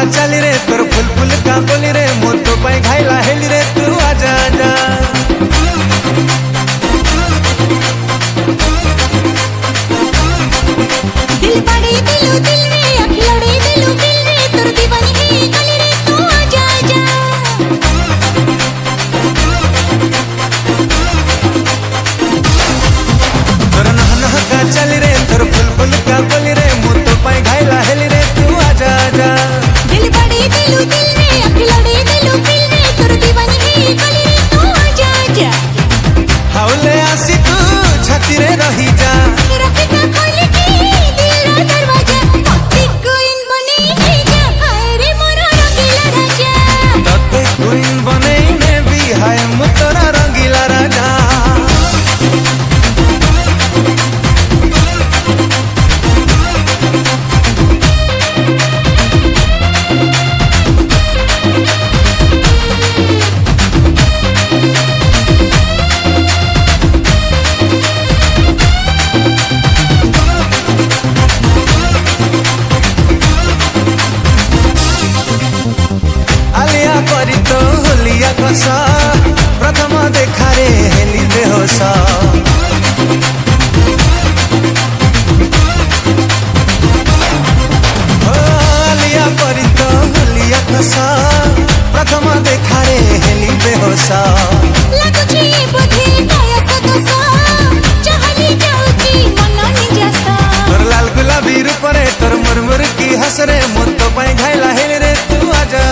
का चली रे तोर फुल फुल का बोली रे मोर तो पाई घायला हेली रे तू आजा आजा दिल बड़े दिलो दिल रे अखियोड़े दिलो दिल रे तोर दीवानी है गली रे तू आजा आजा तोर नह नह का चली रे तोर फुल फुल का बोली रे मोर तो पाई घायला हेली रे तू आजा आजा दिल बड़े दिलो दिल रे अखियोड़े दिलो दिल रे तोर दीवानी है गली रे तू आजा आजा हावले आसी तू छाती रे रही जा रफिका खोल के दिल रा दरवाजा तोते क्वीन बने ही जा हाय रे मोर रंगीला राजा तोते क्वीन बने ने भी हाय मु तोरा रंगीला राजा आलिया परी तो होलिया कस प्रथम देखारे हेली बेहोस आलिया परी तो होलिया कस प्रथम देखारे हेली बेहोस लागुची बुद्धि कायस दोष चहली जाउची मन निजसा तोर लाल गुलाबी रूप रे तोर मुरमुर की हंस रे मोर तो पाई घायला हेली रे तू आजा